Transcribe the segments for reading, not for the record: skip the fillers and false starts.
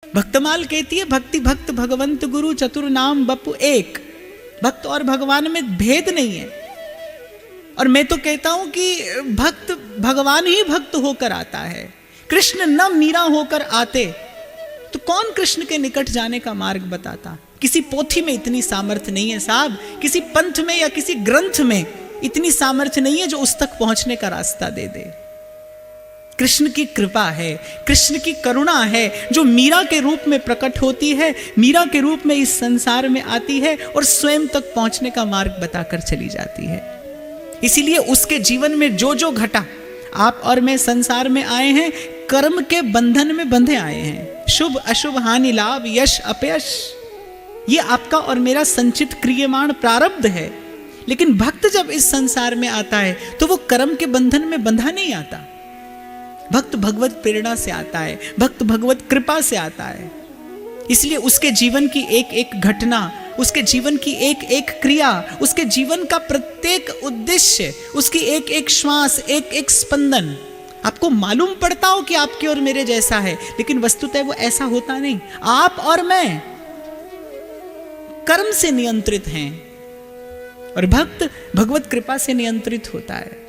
भक्तमाल कहती है भक्ति भक्त भगवंत गुरु चतुर नाम बपु एक। भक्त और भगवान में भेद नहीं है। और मैं तो कहता हूं कि भक्त भगवान ही भक्त होकर आता है। कृष्ण न मीरा होकर आते तो कौन कृष्ण के निकट जाने का मार्ग बताता। किसी पोथी में इतनी सामर्थ्य नहीं है साहब, किसी पंथ में या किसी ग्रंथ में इतनी सामर्थ्य नहीं है जो उस तक पहुंचने का रास्ता दे दे। कृष्ण की कृपा है, कृष्ण की करुणा है जो मीरा के रूप में प्रकट होती है, मीरा के रूप में इस संसार में आती है और स्वयं तक पहुंचने का मार्ग बताकर चली जाती है। इसीलिए उसके जीवन में जो जो घटा, आप और मैं संसार में आए हैं कर्म के बंधन में बंधे आए हैं। शुभ अशुभ हानि लाभ यश अपयश, ये आपका और मेरा संचित क्रियमाण प्रारब्ध है। लेकिन भक्त जब इस संसार में आता है तो वो कर्म के बंधन में बंधा नहीं आता। भक्त भगवत प्रेरणा से आता है, भक्त भगवत कृपा से आता है। इसलिए उसके जीवन की एक एक घटना, उसके जीवन की एक एक क्रिया, उसके जीवन का प्रत्येक उद्देश्य, उसकी एक एक श्वास, एक एक स्पंदन आपको मालूम पड़ता हो कि आपके और मेरे जैसा है, लेकिन वस्तुतः वो ऐसा होता नहीं। आप और मैं कर्म से नियंत्रित हैं और भक्त भगवत कृपा से नियंत्रित होता है।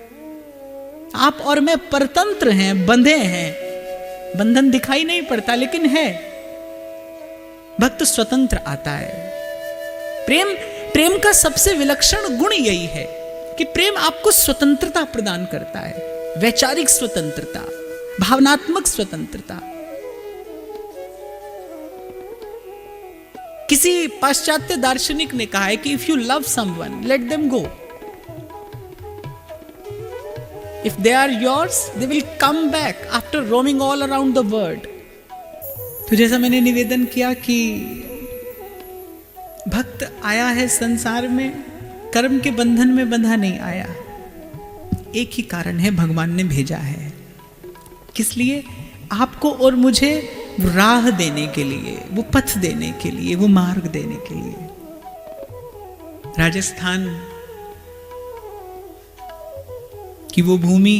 आप और मैं परतंत्र हैं, बंधे हैं। बंधन दिखाई नहीं पड़ता लेकिन है। भक्त स्वतंत्र आता है। प्रेम का सबसे विलक्षण गुण यही है कि प्रेम आपको स्वतंत्रता प्रदान करता है। वैचारिक स्वतंत्रता, भावनात्मक स्वतंत्रता। किसी पाश्चात्य दार्शनिक ने कहा है कि if you love someone let them go, if they are yours they will come back after roaming all around the world। तो जैसा मैंने निवेदन किया कि भक्त आया है संसार में, कर्म के बंधन में बंधा नहीं आया। एक ही कारण है, भगवान ने भेजा है। किस लिए? आपको और मुझे राह देने के लिए, वो पथ देने के लिए, वो मार्ग देने के लिए। राजस्थान कि वो भूमि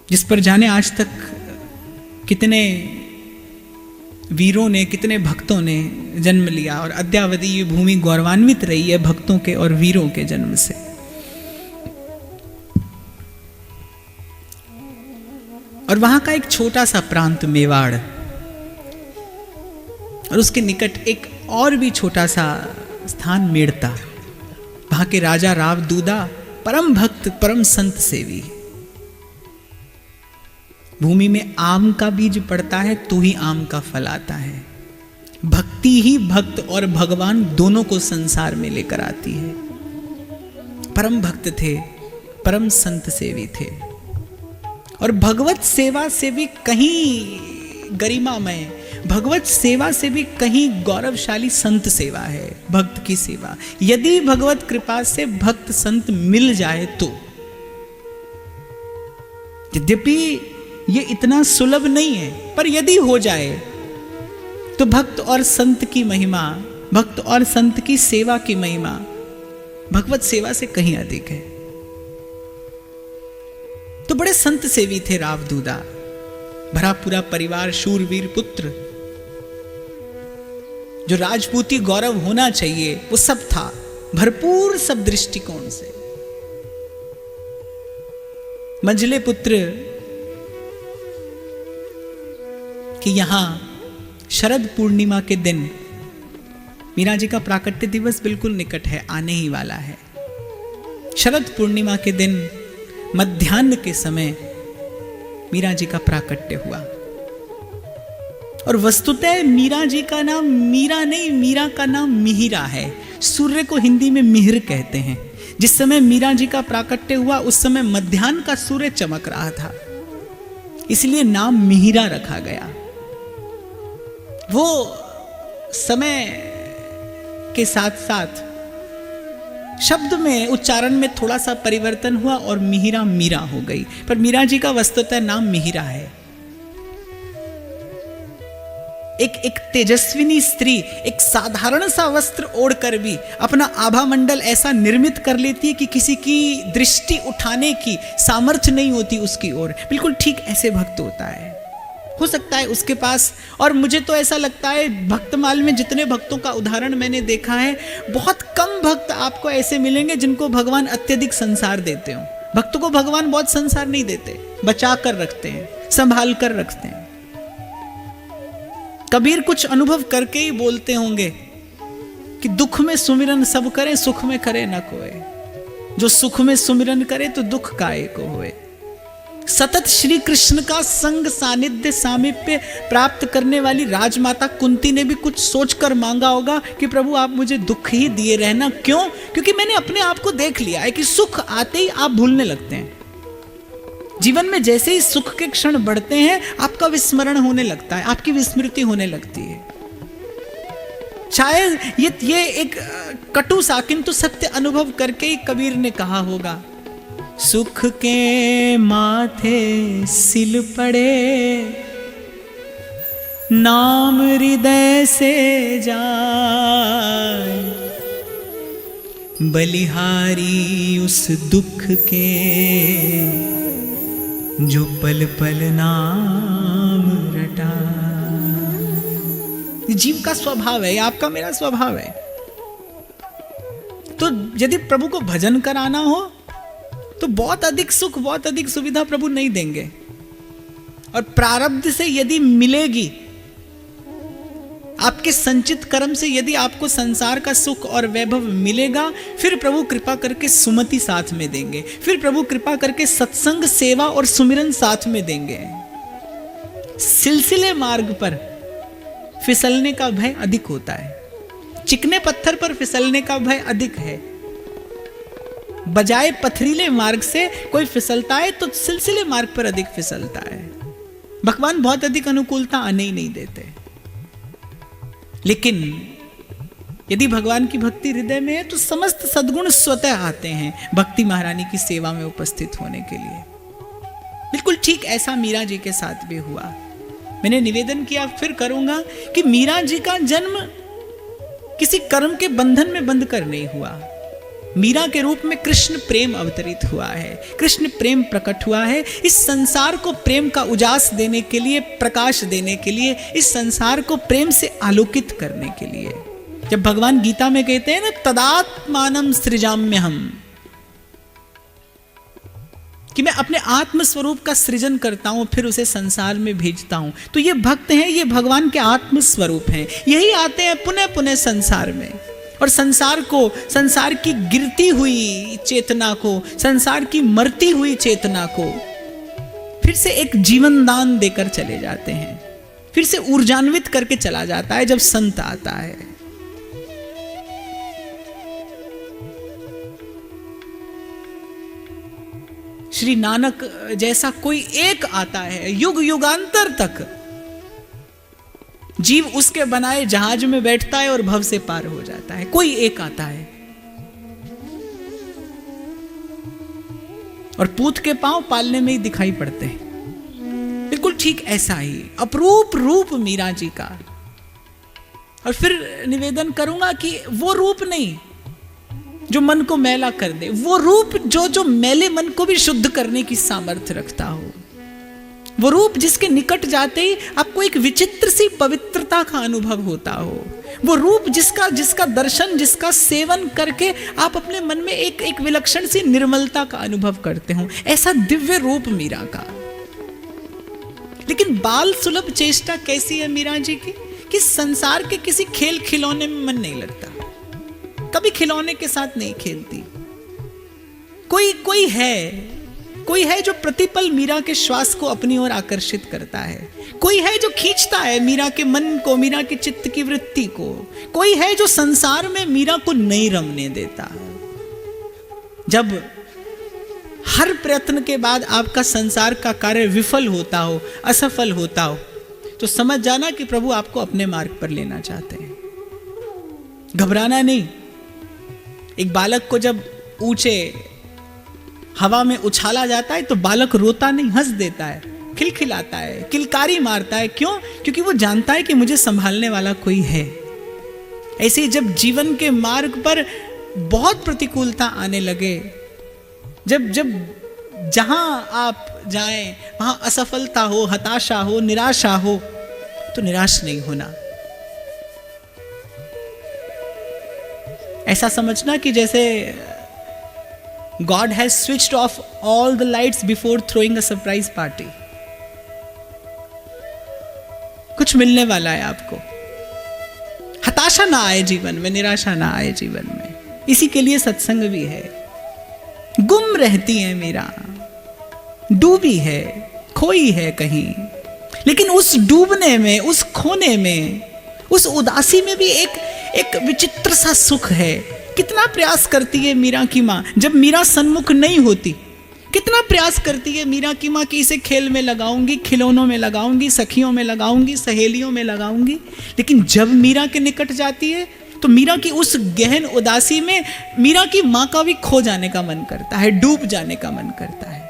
जिस पर जाने आज तक कितने वीरों ने, कितने भक्तों ने जन्म लिया और अद्यावधि ये भूमि गौरवान्वित रही है भक्तों के और वीरों के जन्म से। और वहां का एक छोटा सा प्रांत मेवाड़ और उसके निकट एक और भी छोटा सा स्थान मेड़ता। वहां के राजा राव दूदा परम भक्त, परम संत सेवी। भूमि में आम का बीज पड़ता है तो ही आम का फल आता है। भक्ति ही भक्त और भगवान दोनों को संसार में लेकर आती है। परम भक्त थे, परम संत सेवी थे। और भगवत सेवा से भी कहीं गरिमामय, भगवत सेवा से भी कहीं गौरवशाली संत सेवा है, भक्त की सेवा। यदि भगवत कृपा से भक्त संत मिल जाए तो, यद्यपि ये इतना सुलभ नहीं है, पर यदि हो जाए तो भक्त और संत की महिमा, भक्त और संत की सेवा की महिमा भगवत सेवा से कहीं अधिक है। तो बड़े संत सेवी थे राव दूदा। भरा पूरा परिवार, शूरवीर पुत्र, जो राजपूती गौरव होना चाहिए वो सब था, भरपूर सब दृष्टिकोण से। मंझले पुत्र कि यहां शरद पूर्णिमा के दिन, मीरा जी का प्राकट्य दिवस बिल्कुल निकट है, आने ही वाला है। शरद पूर्णिमा के दिन मध्याह्न के समय मीरा जी का प्राकट्य हुआ। और वस्तुतः मीरा जी का नाम मीरा नहीं, मीरा का नाम मिहिरा है। सूर्य को हिंदी में मिहिर कहते हैं। जिस समय मीरा जी का प्राकट्य हुआ उस समय मध्याह्न का सूर्य चमक रहा था, इसलिए नाम मिहिरा रखा गया। वो समय के साथ साथ शब्द में, उच्चारण में थोड़ा सा परिवर्तन हुआ और मिहिरा मीरा हो गई, पर मीरा जी का वस्तुतः नाम मिहिरा है। एक तेजस्विनी स्त्री एक साधारण सा वस्त्र ओढ़कर भी अपना आभा मंडल ऐसा निर्मित कर लेती है कि किसी की दृष्टि उठाने की सामर्थ्य नहीं होती उसकी ओर। बिल्कुल ठीक ऐसे भक्त होता है। हो सकता है उसके पास, और मुझे तो ऐसा लगता है भक्तमाल में जितने भक्तों का उदाहरण मैंने देखा है, बहुत कम भक्त आपको ऐसे मिलेंगे जिनको भगवान अत्यधिक संसार देते हो। भक्त को भगवान बहुत संसार नहीं देते, बचा कर रखते हैं, संभाल कर रखते हैं। कबीर कुछ अनुभव करके ही बोलते होंगे कि दुख में सुमिरन सब करें, सुख में करे न कोई। जो सुख में सुमिरन करे तो दुख काहे को होए। सतत श्री कृष्ण का संग सानिध्य सामीप्य प्राप्त करने वाली राजमाता कुंती ने भी कुछ सोचकर मांगा होगा कि प्रभु आप मुझे दुख ही दिए रहना। क्यों? क्योंकि मैंने अपने आप को देख लिया है कि सुख आते ही आप भूलने लगते हैं। जीवन में जैसे ही सुख के क्षण बढ़ते हैं आपका विस्मरण होने लगता है, आपकी विस्मृति होने लगती है। शायद ये एक कटु सा किंतु सत्य अनुभव करके ही कबीर ने कहा होगा, सुख के माथे सिल पड़े, नाम हृदय से जाए, बलिहारी उस दुख के जो पल पल नाम रटा। जीव का स्वभाव है, आपका मेरा स्वभाव है। तो यदि प्रभु को भजन कराना हो तो बहुत अधिक सुख, बहुत अधिक सुविधा प्रभु नहीं देंगे। और प्रारब्ध से यदि मिलेगी, आपके संचित कर्म से यदि आपको संसार का सुख और वैभव मिलेगा, फिर प्रभु कृपा करके सुमति साथ में देंगे, फिर प्रभु कृपा करके सत्संग, सेवा और सुमिरन साथ में देंगे। सिलसिले मार्ग पर फिसलने का भय अधिक होता है, चिकने पत्थर पर फिसलने का भय अधिक है। बजाय पथरीले मार्ग से कोई फिसलता है तो सिलसिले मार्ग पर अधिक फिसलता है। भगवान बहुत अधिक अनुकूलता आने ही नहीं देते। लेकिन यदि भगवान की भक्ति हृदय में है तो समस्त सद्गुण स्वतः आते हैं भक्ति महारानी की सेवा में उपस्थित होने के लिए। बिल्कुल ठीक ऐसा मीरा जी के साथ भी हुआ। मैंने निवेदन किया, फिर करूंगा, कि मीरा जी का जन्म किसी कर्म के बंधन में बंध कर नहीं हुआ। मीरा के रूप में कृष्ण प्रेम अवतरित हुआ है, कृष्ण प्रेम प्रकट हुआ है। इस संसार को प्रेम का उजास देने के लिए, प्रकाश देने के लिए, इस संसार को प्रेम से आलोकित करने के लिए। जब भगवान गीता में कहते हैं ना, तदात्मानं सृजाम्यहम्, कि मैं अपने आत्म स्वरूप का सृजन करता हूं फिर उसे संसार में भेजता हूं, तो ये भक्त हैं, ये भगवान के आत्म स्वरूप हैं। यही आते हैं पुनः पुनः संसार में, और संसार को, संसार की गिरती हुई चेतना को, संसार की मरती हुई चेतना को फिर से एक जीवन दान देकर चले जाते हैं, फिर से ऊर्जान्वित करके चला जाता है जब संत आता है। श्री नानक जैसा कोई एक आता है, युग युगांतर तक जीव उसके बनाए जहाज में बैठता है और भव से पार हो जाता है। कोई एक आता है और पूत के पांव पालने में ही दिखाई पड़ते हैं। बिल्कुल ठीक ऐसा ही अपरूप रूप मीरा जी का। और फिर निवेदन करूंगा कि वो रूप नहीं जो मन को मैला कर दे, वो रूप जो मैले मन को भी शुद्ध करने की सामर्थ्य रखता हो, वो रूप जिसके निकट जाते ही आपको एक विचित्र सी पवित्रता का अनुभव होता हो, वो रूप जिसका दर्शन, जिसका सेवन करके आप अपने मन में एक विलक्षण सी निर्मलता का अनुभव करते हो। ऐसा दिव्य रूप मीरा का। लेकिन बाल सुलभ चेष्टा कैसी है मीरा जी की, कि संसार के किसी खेल खिलौने में मन नहीं लगता, कभी खिलौने के साथ नहीं खेलती। कोई है जो प्रतिपल मीरा के श्वास को अपनी ओर आकर्षित करता है, कोई है जो खींचता है मीरा के मन को, मीरा के चित्त की वृत्ति को, कोई है जो संसार में मीरा को नहीं रमने देता। जब हर प्रयत्न के बाद आपका संसार का कार्य विफल होता हो, असफल होता हो, तो समझ जाना कि प्रभु आपको अपने मार्ग पर लेना चाहते हैं। घबराना नहीं। एक बालक को जब ऊंचे हवा में उछाला जाता है तो बालक रोता नहीं, हंस देता है, खिलखिलाता है, किलकारी मारता है। क्यों? क्योंकि वो जानता है कि मुझे संभालने वाला कोई है। ऐसे ही जब जीवन के मार्ग पर बहुत प्रतिकूलता आने लगे, जब जहां आप जाएं वहां असफलता हो, हताशा हो, निराशा हो, तो निराश नहीं होना। ऐसा समझना कि जैसे God has switched off all the lights before throwing a surprise party. कुछ मिलने वाला है आपको। हताशा ना आए जीवन में, निराशा ना आए जीवन में। इसी के लिए सत्संग भी है। गुम रहती है मीरा, डूबी है, खोई है कहीं, लेकिन उस डूबने में, उस खोने में, उस उदासी में भी एक विचित्र सा सुख है। कितना प्रयास करती है मीरा की माँ, जब मीरा सन्मुख नहीं होती, कितना प्रयास करती है मीरा की माँ कि इसे खेल में लगाऊंगी, खिलौनों में लगाऊंगी, सखियों में लगाऊंगी, सहेलियों में लगाऊंगी। लेकिन जब मीरा के निकट जाती है तो मीरा की उस गहन उदासी में मीरा की माँ का भी खो जाने का मन करता है, डूब जाने का मन करता है।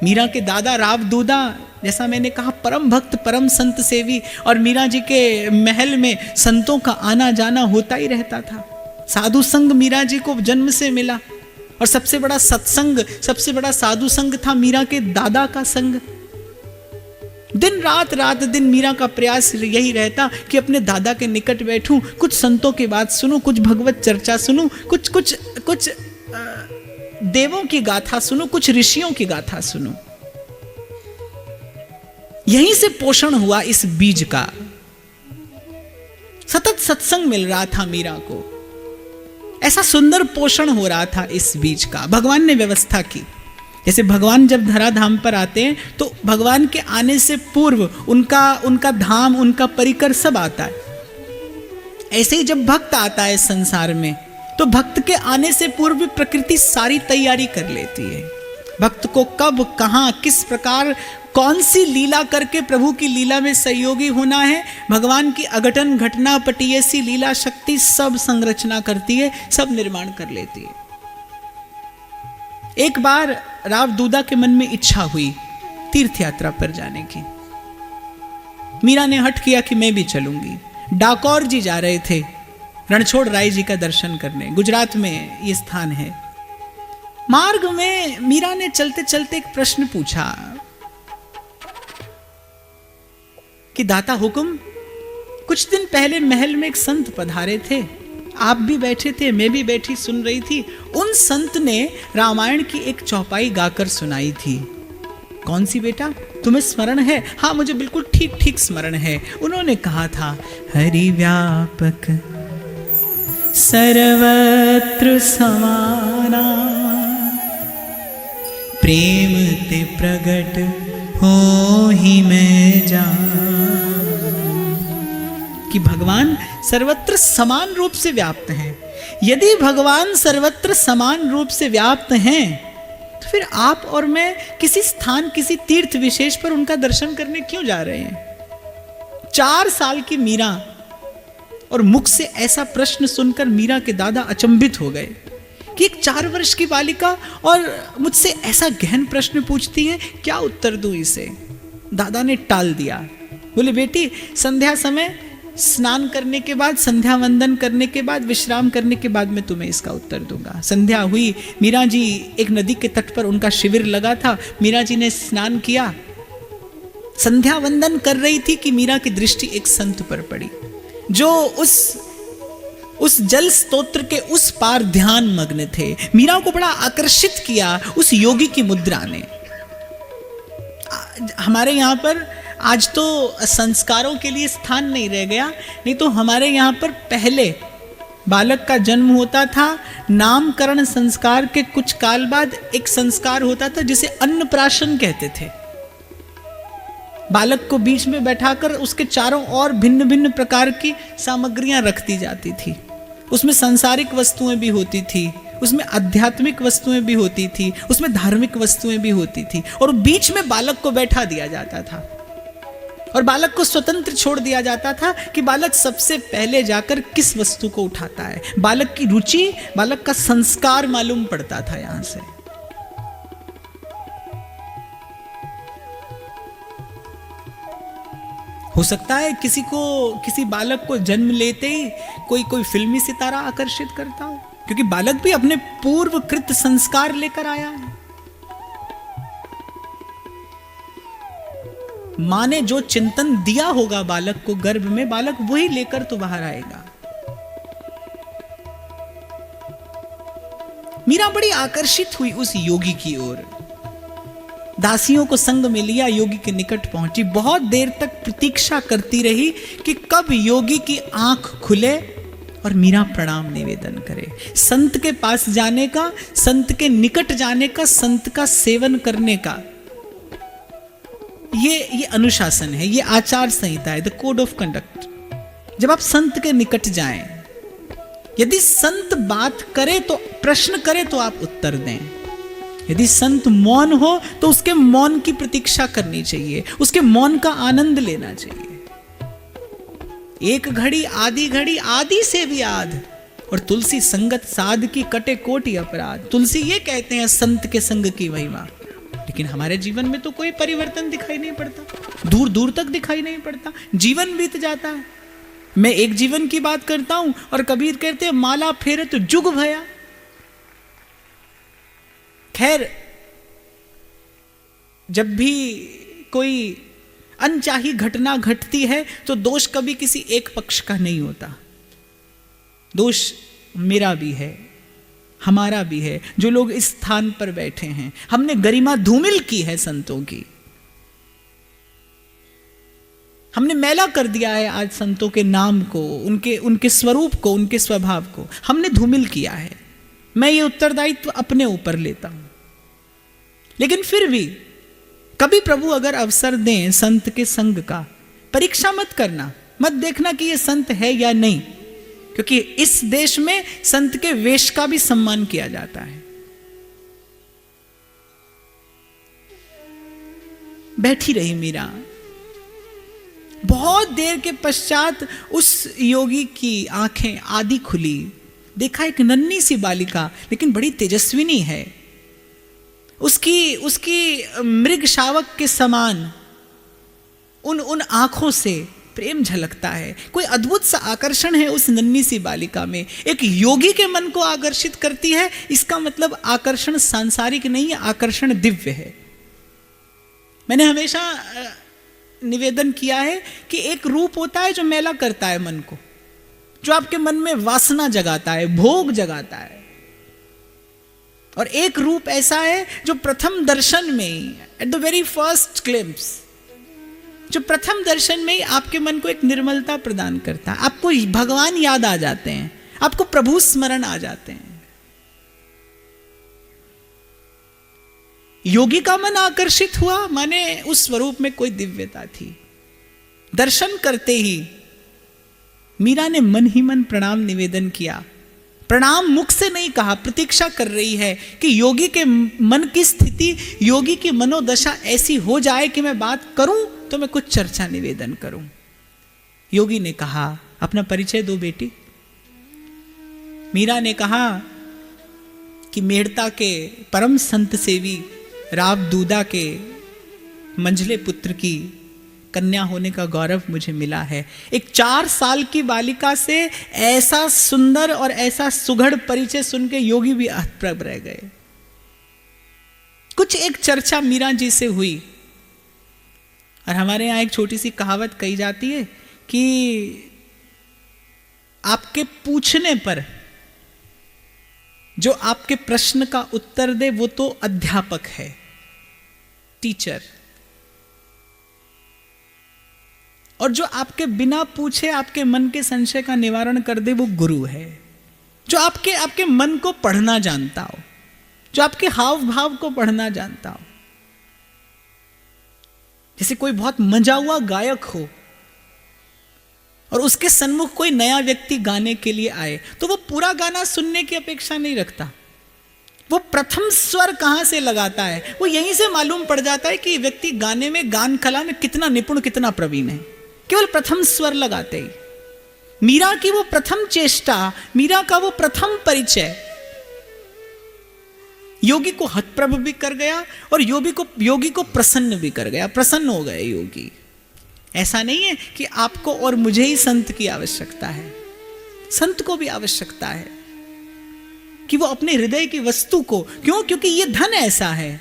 मीरा के दादा राव दूदा, जैसा मैंने कहा, परम भक्त, परम संत सेवी, और मीरा जी के महल में संतों का आना जाना होता ही रहता था। साधु संग मीरा जी को जन्म से मिला, और सबसे बड़ा सत्संग, सबसे बड़ा साधु संग था मीरा के दादा का संग। दिन रात, रात दिन मीरा का प्रयास यही रहता कि अपने दादा के निकट बैठूं, कुछ संतों की बात सुनूं, कुछ भगवत चर्चा सुनूं, कुछ देवों की गाथा सुनूं, कुछ ऋषियों की गाथा सुनूं। यहीं से पोषण हुआ इस बीज का। सतत सत्संग मिल रहा था मीरा को, ऐसा सुंदर पोषण हो रहा था इस बीज का। भगवान ने व्यवस्था की। जैसे भगवान जब धराधाम पर आते हैं तो भगवान के आने से पूर्व उनका धाम, उनका परिकर सब आता है। ऐसे ही जब भक्त आता है संसार में तो भक्त के आने से पूर्व प्रकृति सारी तैयारी कर लेती है। भक्त को कब, कहां, किस प्रकार, कौन सी लीला करके प्रभु की लीला में सहयोगी होना है, भगवान की अघटन घटना पटीयसी लीला शक्ति सब संरचना करती है, सब निर्माण कर लेती है। एक बार राव दूदा के मन में इच्छा हुई तीर्थ यात्रा पर जाने की। मीरा ने हठ किया कि मैं भी चलूंगी। डाकोर जी जा रहे थे रणछोड़ राय जी का दर्शन करने, गुजरात में ये स्थान है। मार्ग में मीरा ने चलते चलते एक प्रश्न पूछा कि दाता हुकुम, कुछ दिन पहले महल में एक संत पधारे थे, आप भी बैठे थे, मैं भी बैठी सुन रही थी। उन संत ने रामायण की एक चौपाई गाकर सुनाई थी। कौन सी बेटा, तुम्हें स्मरण है? हाँ, मुझे बिल्कुल ठीक ठीक स्मरण है। उन्होंने कहा था, हरि व्यापक सर्वत्र समाना, प्रेम ते प्रगट हो ही मैं जान। कि भगवान सर्वत्र समान रूप से व्याप्त हैं। यदि भगवान सर्वत्र समान रूप से व्याप्त हैं तो फिर आप और मैं किसी स्थान, किसी तीर्थ विशेष पर उनका दर्शन करने क्यों जा रहे हैं? 4 साल की मीरा, और मुख से ऐसा प्रश्न सुनकर मीरा के दादा अचंभित हो गए कि एक 4 वर्ष की बालिका और मुझसे ऐसा गहन प्रश्न पूछती है, क्या उत्तर दूं इसे? दादा ने टाल दिया। बोले, बेटी, संध्या समय स्नान करने के बाद, संध्या वंदन करने के बाद, विश्राम करने के बाद मैं तुम्हें इसका उत्तर दूंगा। संध्या हुई। मीरा जी, एक नदी के तट पर उनका शिविर लगा था। मीरा जी ने स्नान किया, संध्या वंदन कर रही थी कि मीरा की दृष्टि एक संत पर पड़ी जो उस जल स्तोत्र के उस पार ध्यान मग्न थे। मीरा को बड़ा आकर्षित किया उस योगी की मुद्रा ने। हमारे यहाँ पर आज तो संस्कारों के लिए स्थान नहीं रह गया, नहीं तो हमारे यहाँ पर पहले बालक का जन्म होता था, नामकरण संस्कार के कुछ काल बाद एक संस्कार होता था जिसे अन्नप्राशन कहते थे। बालक को बीच में बैठाकर उसके चारों ओर भिन्न भिन्न प्रकार की सामग्रियां रखती जाती थी। उसमें सांसारिक वस्तुएं भी होती थी, उसमें आध्यात्मिक वस्तुएं भी होती थी, उसमें धार्मिक वस्तुएं भी होती थी, और बीच में बालक को बैठा दिया जाता था और बालक को स्वतंत्र छोड़ दिया जाता था कि बालक सबसे पहले जाकर किस वस्तु को उठाता है। बालक की रुचि, बालक का संस्कार मालूम पड़ता था यहां से। हो सकता है किसी बालक को जन्म लेते ही कोई फिल्मी सितारा आकर्षित करता हो, क्योंकि बालक भी अपने पूर्वकृत संस्कार लेकर आया है। माँ ने जो चिंतन दिया होगा बालक को गर्भ में, बालक वही लेकर तो बाहर आएगा। मीरा बड़ी आकर्षित हुई उस योगी की ओर, दासियों को संग में लिया, योगी के निकट पहुंची, बहुत देर तक प्रतीक्षा करती रही कि कब योगी की आंख खुले और मीरा प्रणाम निवेदन करे। संत के पास जाने का, संत के निकट जाने का, संत का सेवन करने का ये अनुशासन है, ये आचार संहिता है, द कोड ऑफ कंडक्ट। जब आप संत के निकट जाएं, यदि संत बात करे तो, प्रश्न करे तो आप उत्तर दें। यदि संत मौन हो तो उसके मौन की प्रतीक्षा करनी चाहिए, उसके मौन का आनंद लेना चाहिए। एक घड़ी आधी घड़ी, आदि से भी आध, और तुलसी संगत साध की कटे कोटि अपराध। तुलसी ये कहते हैं संत के संग की महिमा, लेकिन हमारे जीवन में तो कोई परिवर्तन दिखाई नहीं पड़ता, दूर दूर तक दिखाई नहीं पड़ता, जीवन बीत जाता है। मैं एक जीवन की बात करता हूं और कबीर कहते हैं माला फेरे तो जुग भया। खैर, जब भी कोई अनचाही घटना घटती है तो दोष कभी किसी एक पक्ष का नहीं होता, दोष मेरा भी है, हमारा भी है। जो लोग इस स्थान पर बैठे हैं, हमने गरिमा धूमिल की है संतों की, हमने मैला कर दिया है आज संतों के नाम को, उनके स्वरूप को, उनके स्वभाव को हमने धूमिल किया है। मैं ये उत्तरदायित्व अपने ऊपर लेता हूं। लेकिन फिर भी कभी प्रभु अगर अवसर दें संत के संग का, परीक्षा मत करना, मत देखना कि ये संत है या नहीं, क्योंकि इस देश में संत के वेश का भी सम्मान किया जाता है। बैठी रही मीरा। बहुत देर के पश्चात उस योगी की आंखें आधी खुली। देखा एक नन्ही सी बालिका, लेकिन बड़ी तेजस्विनी है। उसकी मृग शावक के समान उन आंखों से प्रेम झलकता है। कोई अद्भुत सा आकर्षण है उस नन्ही सी बालिका में। एक योगी के मन को आकर्षित करती है, इसका मतलब आकर्षण सांसारिक नहीं है, आकर्षण दिव्य है। मैंने हमेशा निवेदन किया है कि एक रूप होता है जो मैला करता है मन को, जो आपके मन में वासना जगाता है, भोग जगाता है, और एक रूप ऐसा है जो प्रथम दर्शन में ही, at the very first glimpse, जो प्रथम दर्शन में ही आपके मन को एक निर्मलता प्रदान करता है। आपको भगवान याद आ जाते हैं, आपको प्रभु स्मरण आ जाते हैं। योगी का मन आकर्षित हुआ, माने उस स्वरूप में कोई दिव्यता थी। दर्शन करते ही मीरा ने मन ही मन प्रणाम निवेदन किया। प्रणाम मुख से नहीं कहा, प्रतीक्षा कर रही है कि योगी के मन की स्थिति, योगी की मनोदशा ऐसी हो जाए कि मैं बात करूं तो मैं कुछ चर्चा निवेदन करूं। योगी ने कहा, अपना परिचय दो बेटी। मीरा ने कहा कि मेड़ता के परम संत सेवी राव दूदा के मंझले पुत्र की कन्या होने का गौरव मुझे मिला है। एक 4 साल की बालिका से ऐसा सुंदर और ऐसा सुघड़ परिचय सुन के योगी भी हतप्रभ रह गए। कुछ एक चर्चा मीरा जी से हुई, और हमारे यहाँ एक छोटी सी कहावत कही जाती है कि आपके पूछने पर जो आपके प्रश्न का उत्तर दे वो तो अध्यापक है, टीचर, और जो आपके बिना पूछे आपके मन के संशय का निवारण कर दे वो गुरु है। जो आपके मन को पढ़ना जानता हो, जो आपके हाव भाव को पढ़ना जानता हो। जैसे कोई बहुत मजा हुआ गायक हो और उसके सन्मुख कोई नया व्यक्ति गाने के लिए आए, तो वो पूरा गाना सुनने की अपेक्षा नहीं रखता। वो प्रथम स्वर कहां से लगाता है, वो यहीं से मालूम पड़ जाता है कि व्यक्ति गाने में, गान कला में कितना निपुण, कितना प्रवीण है, केवल प्रथम स्वर लगाते ही। मीरा की वो प्रथम चेष्टा, मीरा का वो प्रथम परिचय योगी को हतप्रभ भी कर गया और योगी को प्रसन्न भी कर गया। प्रसन्न हो गए योगी। ऐसा नहीं है कि आपको और मुझे ही संत की आवश्यकता है, संत को भी आवश्यकता है कि वो अपने हृदय की वस्तु को, क्योंकि ये धन ऐसा है,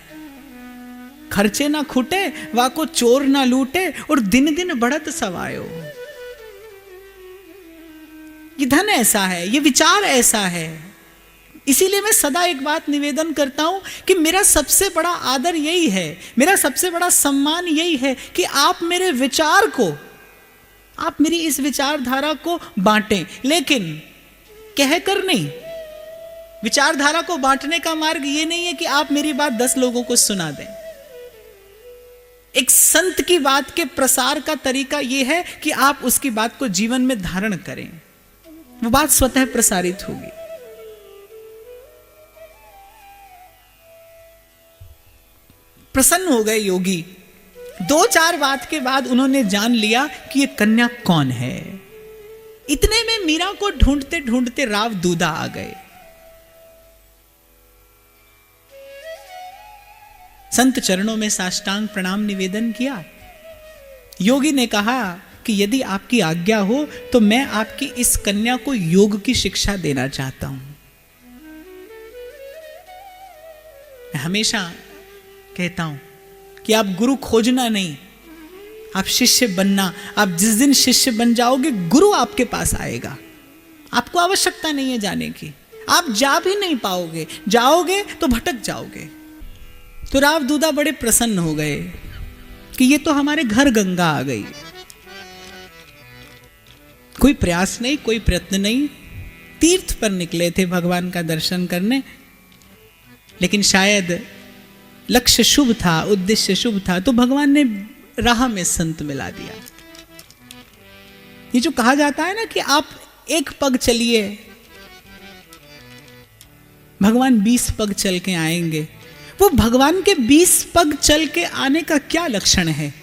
खर्चे ना खूटे, वाको चोर ना लूटे, और दिन दिन बढ़त सवायो। ये धन ऐसा है, ये विचार ऐसा है। इसीलिए मैं सदा एक बात निवेदन करता हूं कि मेरा सबसे बड़ा आदर यही है, मेरा सबसे बड़ा सम्मान यही है कि आप मेरे विचार को, आप मेरी इस विचारधारा को बांटें, लेकिन कहकर नहीं। विचारधारा को बांटने का मार्ग ये नहीं है कि आप मेरी बात 10 लोगों को सुना दें। एक संत की बात के प्रसार का तरीका यह है कि आप उसकी बात को जीवन में धारण करें, वो बात स्वतः प्रसारित होगी। प्रसन्न हो गए योगी। 2-4 बात के बाद उन्होंने जान लिया कि ये कन्या कौन है। इतने में मीरा को ढूंढते ढूंढते राव दूदा आ गए। संत चरणों में साष्टांग प्रणाम निवेदन किया। योगी ने कहा कि यदि आपकी आज्ञा हो तो मैं आपकी इस कन्या को योग की शिक्षा देना चाहता हूं। मैं हमेशा कहता हूं कि आप गुरु खोजना नहीं, आप शिष्य बनना। आप जिस दिन शिष्य बन जाओगे, गुरु आपके पास आएगा। आपको आवश्यकता नहीं है जाने की, आप जा भी नहीं पाओगे, जाओगे तो भटक जाओगे। तो राव दूदा बड़े प्रसन्न हो गए कि ये तो हमारे घर गंगा आ गई। कोई प्रयास नहीं, कोई प्रयत्न नहीं, तीर्थ पर निकले थे भगवान का दर्शन करने, लेकिन शायद लक्ष्य शुभ था, उद्देश्य शुभ था, तो भगवान ने राह में संत मिला दिया। ये जो कहा जाता है ना कि आप एक पग चलिए, भगवान 20 पग चल के आएंगे। वो भगवान के 20 पग चल के आने का क्या लक्षण है?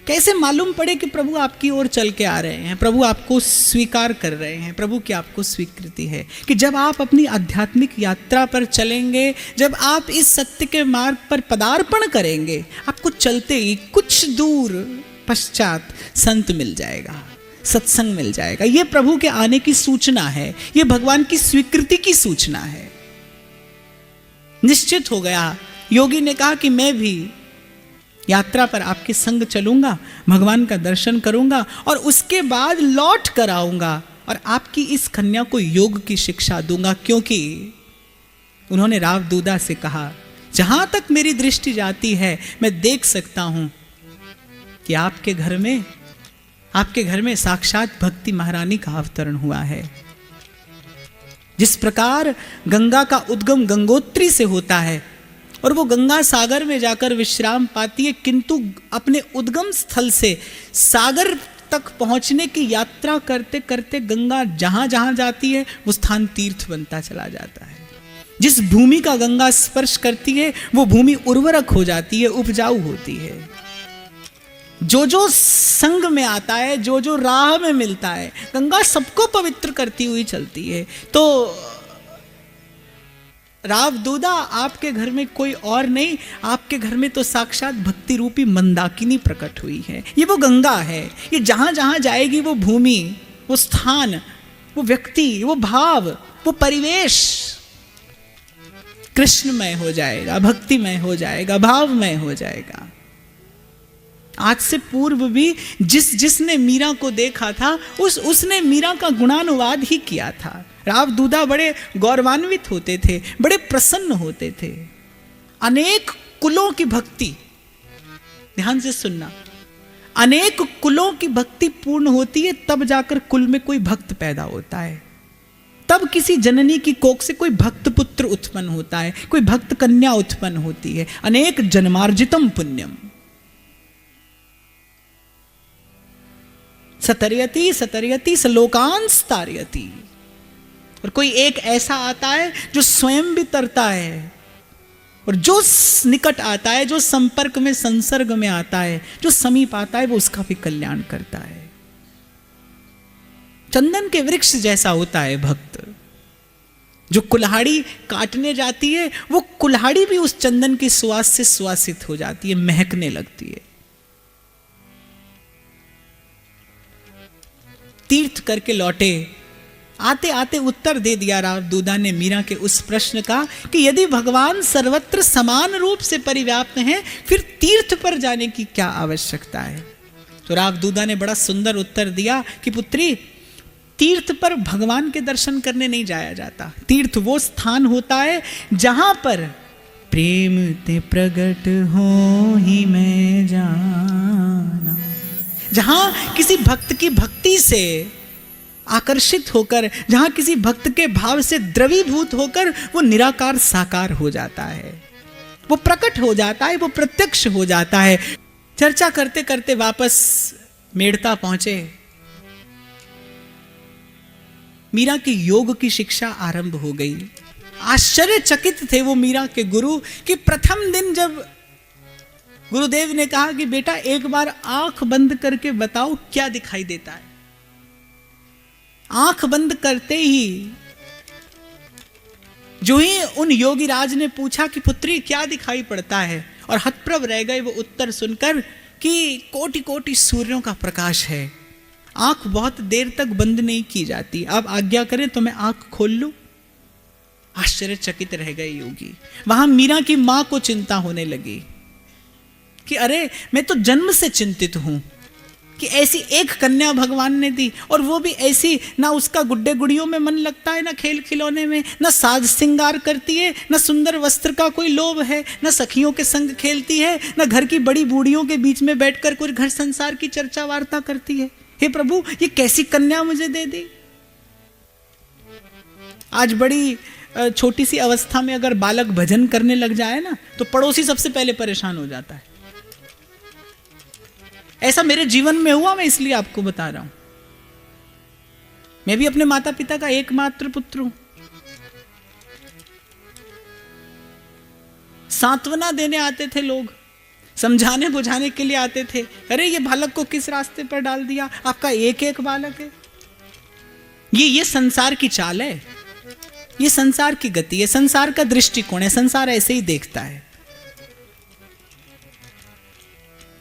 कैसे मालूम पड़े कि प्रभु आपकी ओर चल के आ रहे हैं, प्रभु आपको स्वीकार कर रहे हैं, प्रभु की आपको स्वीकृति है? कि जब आप अपनी आध्यात्मिक यात्रा पर चलेंगे, जब आप इस सत्य के मार्ग पर पदार्पण करेंगे, आपको चलते ही कुछ दूर पश्चात संत मिल जाएगा, सत्संग मिल जाएगा। यह प्रभु के आने की सूचना है, यह भगवान की स्वीकृति की सूचना है। निश्चित हो गया। योगी ने कहा कि मैं भी यात्रा पर आपके संग चलूंगा, भगवान का दर्शन करूंगा और उसके बाद लौट कर आऊंगा और आपकी इस कन्या को योग की शिक्षा दूंगा। क्योंकि उन्होंने राव दूदा से कहा, जहां तक मेरी दृष्टि जाती है मैं देख सकता हूं कि आपके घर में साक्षात भक्ति महारानी का अवतरण हुआ है। जिस प्रकार गंगा का उद्गम गंगोत्री से होता है और वो गंगा सागर में जाकर विश्राम पाती है, किंतु अपने उद्गम स्थल से सागर तक पहुंचने की यात्रा करते करते गंगा जहां जहां जाती है वो स्थान तीर्थ बनता चला जाता है। जिस भूमि का गंगा स्पर्श करती है वो भूमि उर्वरक हो जाती है, उपजाऊ होती है। जो जो संग में आता है, जो जो राह में मिलता है, गंगा सबको पवित्र करती हुई चलती है। तो राव दूदा, आपके घर में कोई और नहीं, आपके घर में तो साक्षात भक्ति रूपी मंदाकिनी प्रकट हुई है। ये वो गंगा है, ये जहां जहां जाएगी वो भूमि, वो स्थान, वो व्यक्ति, वो भाव, वो परिवेश कृष्णमय हो जाएगा, भक्तिमय हो जाएगा, भावमय हो जाएगा। आज से पूर्व भी जिसने मीरा को देखा था उसने मीरा का गुणानुवाद ही किया था। राव दूदा बड़े गौरवान्वित होते थे, बड़े प्रसन्न होते थे। अनेक कुलों की भक्ति, ध्यान से सुनना, अनेक कुलों की भक्ति पूर्ण होती है तब जाकर कुल में कोई भक्त पैदा होता है, तब किसी जननी की कोख से कोई भक्त पुत्र उत्पन्न होता है, कोई भक्त कन्या उत्पन्न होती है। अनेक जन्मार्जितम पुण्यम सतर्यति सतर्यति सलोकांस तारयति। और कोई एक ऐसा आता है जो स्वयं भी तरता है, और जो निकट आता है, जो संपर्क में संसर्ग में आता है, जो समीप आता है, वो उसका भी कल्याण करता है। चंदन के वृक्ष जैसा होता है भक्त। जो कुल्हाड़ी काटने जाती है वो कुल्हाड़ी भी उस चंदन की सुवास से सुवासित हो जाती है, महकने लगती है। तीर्थ करके लौटे आते आते उत्तर दे दिया राव दूदा ने मीरा के उस प्रश्न का कि यदि भगवान सर्वत्र समान रूप से परिव्याप्त हैं, फिर तीर्थ पर जाने की क्या आवश्यकता है। तो राव दूदा ने बड़ा सुंदर उत्तर दिया कि पुत्री, तीर्थ पर भगवान के दर्शन करने नहीं जाया जाता। तीर्थ वो स्थान होता है जहां पर प्रेम ते प्रगट हो ही मैं जाना, जहां किसी भक्त की भक्ति से आकर्षित होकर, जहां किसी भक्त के भाव से द्रवीभूत होकर वो निराकार साकार हो जाता है, वो प्रकट हो जाता है, वो प्रत्यक्ष हो जाता है। चर्चा करते करते वापस मेड़ता पहुंचे। मीरा की योग की शिक्षा आरंभ हो गई। आश्चर्यचकित थे वो मीरा के गुरु कि प्रथम दिन जब गुरुदेव ने कहा कि बेटा एक बार आंख बंद करके बताओ क्या दिखाई देता है, आंख बंद करते ही जो ही उन योगी राज ने पूछा कि पुत्री क्या दिखाई पड़ता है, और हतप्रभ रह गए वो उत्तर सुनकर कि कोटि कोटि सूर्यों का प्रकाश है। आंख बहुत देर तक बंद नहीं की जाती, आप आज्ञा करें तो मैं आंख खोल लूं। आश्चर्यचकित रह गए योगी। वहां मीरा की मां को चिंता होने लगी कि अरे मैं तो जन्म से चिंतित हूं कि ऐसी एक कन्या भगवान ने दी, और वो भी ऐसी, ना उसका गुड्डे गुड़ियों में मन लगता है, ना खेल खिलौने में, ना साज श्रृंगार करती है, ना सुंदर वस्त्र का कोई लोभ है, ना सखियों के संग खेलती है, ना घर की बड़ी बूढ़ियों के बीच में बैठकर कोई घर संसार की चर्चा वार्ता करती है। हे प्रभु, ये कैसी कन्या मुझे दे दी। आज बड़ी छोटी सी अवस्था में अगर बालक भजन करने लग जाए ना, तो पड़ोसी सबसे पहले परेशान हो जाता है। ऐसा मेरे जीवन में हुआ, मैं इसलिए आपको बता रहा हूं। मैं भी अपने माता पिता का एकमात्र पुत्र हूं। सांत्वना देने आते थे लोग, समझाने बुझाने के लिए आते थे। अरे ये बालक को किस रास्ते पर डाल दिया, आपका एक एक बालक है। ये संसार की चाल है, ये संसार की गति है, संसार का दृष्टिकोण है, संसार ऐसे ही देखता है।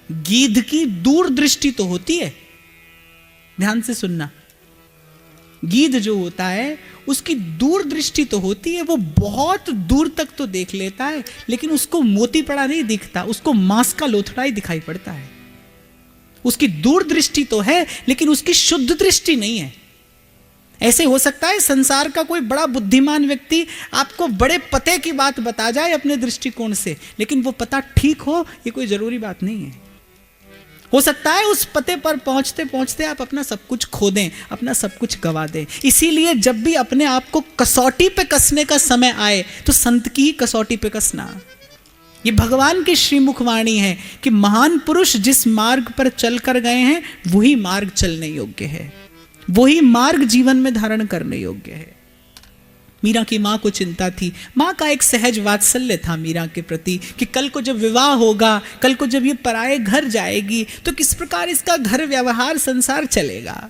गीध की दूरदृष्टि तो होती है, ध्यान से सुनना। गीध जो होता है उसकी दूरदृष्टि तो होती है, वो बहुत दूर तक तो देख लेता है, लेकिन उसको मोती पड़ा नहीं दिखता, उसको मांस का लोथड़ा ही दिखाई पड़ता है। उसकी दूरदृष्टि तो है, लेकिन उसकी शुद्ध दृष्टि नहीं है। ऐसे हो सकता है संसार का कोई बड़ा बुद्धिमान व्यक्ति आपको बड़े पते की बात बता जाए अपने दृष्टिकोण से, लेकिन वो पता ठीक हो ये कोई जरूरी बात नहीं है। हो सकता है उस पते पर पहुंचते पहुंचते आप अपना सब कुछ खो दें, अपना सब कुछ गवा दें। इसीलिए जब भी अपने आप को कसौटी पे कसने का समय आए तो संत की ही कसौटी पे कसना। ये भगवान की श्रीमुख वाणी है कि महान पुरुष जिस मार्ग पर चल कर गए हैं वही मार्ग चलने योग्य है, वही मार्ग जीवन में धारण करने योग्य है। मीरा की मां को चिंता थी। मां का एक सहज वात्सल्य था मीरा के प्रति कि कल को जब विवाह होगा, कल को जब ये पराये घर जाएगी तो किस प्रकार इसका घर व्यवहार संसार चलेगा।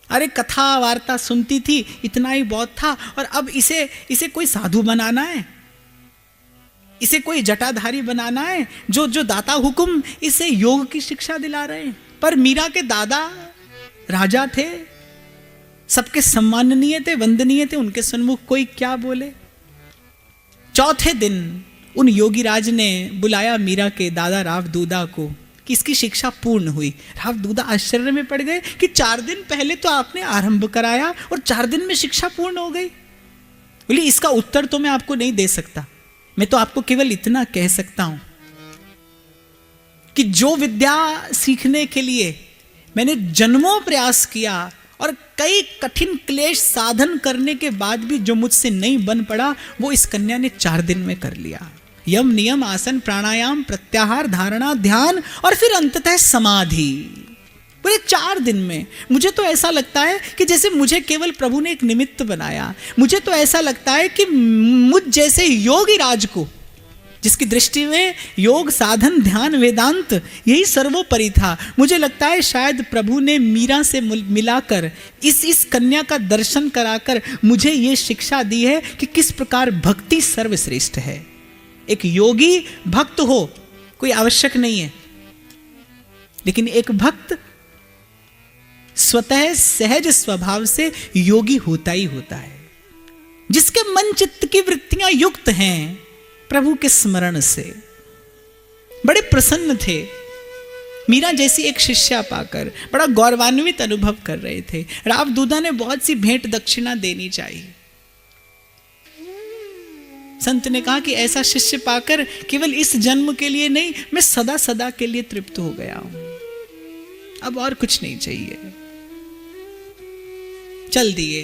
अरे कथा वार्ता सुनती थी, इतना ही बहुत था, और अब इसे कोई साधु बनाना है, इसे कोई जटाधारी बनाना है, जो दाता हुकुम इसे योग की शिक्षा दिला रहे हैं। पर मीरा के दादा राजा थे, सबके सम्माननीय थे, वंदनीय थे, उनके सन्मुख कोई क्या बोले। चौथे दिन उन योगी राज ने बुलाया मीरा के दादा राव दूदा को कि इसकी शिक्षा पूर्ण हुई। राव दूदा आश्चर्य में पड़ गए कि 4 दिन पहले तो आपने आरंभ कराया और 4 दिन में शिक्षा पूर्ण हो गई। बोली इसका उत्तर तो मैं आपको नहीं दे सकता, मैं तो आपको केवल इतना कह सकता हूं कि जो विद्या सीखने के लिए मैंने जन्मों प्रयास किया और कई कठिन क्लेश साधन करने के बाद भी जो मुझसे नहीं बन पड़ा, वो इस कन्या ने 4 दिन में कर लिया। यम नियम आसन प्राणायाम प्रत्याहार धारणा ध्यान और फिर अंततः समाधि, पूरे 4 दिन में। मुझे तो ऐसा लगता है कि जैसे मुझे केवल प्रभु ने एक निमित्त बनाया। मुझे तो ऐसा लगता है कि मुझ जैसे योगी राज को, जिसकी दृष्टि में योग साधन ध्यान वेदांत यही सर्वोपरि था, मुझे लगता है शायद प्रभु ने मीरा से मिलाकर इस कन्या का दर्शन कराकर मुझे ये शिक्षा दी है कि किस प्रकार भक्ति सर्वश्रेष्ठ है। एक योगी भक्त हो कोई आवश्यक नहीं है, लेकिन एक भक्त स्वतः सहज स्वभाव से योगी होता ही होता है। जिसके मन चित्त की वृत्तियां युक्त हैं प्रभु के स्मरण से। बड़े प्रसन्न थे मीरा जैसी एक शिष्या पाकर, बड़ा गौरवान्वित अनुभव कर रहे थे। राव दूधा ने बहुत सी भेंट दक्षिणा देनी चाहिए। संत ने कहा कि ऐसा शिष्य पाकर केवल इस जन्म के लिए नहीं, मैं सदा सदा के लिए तृप्त हो गया हूं, अब और कुछ नहीं चाहिए। चल दिए।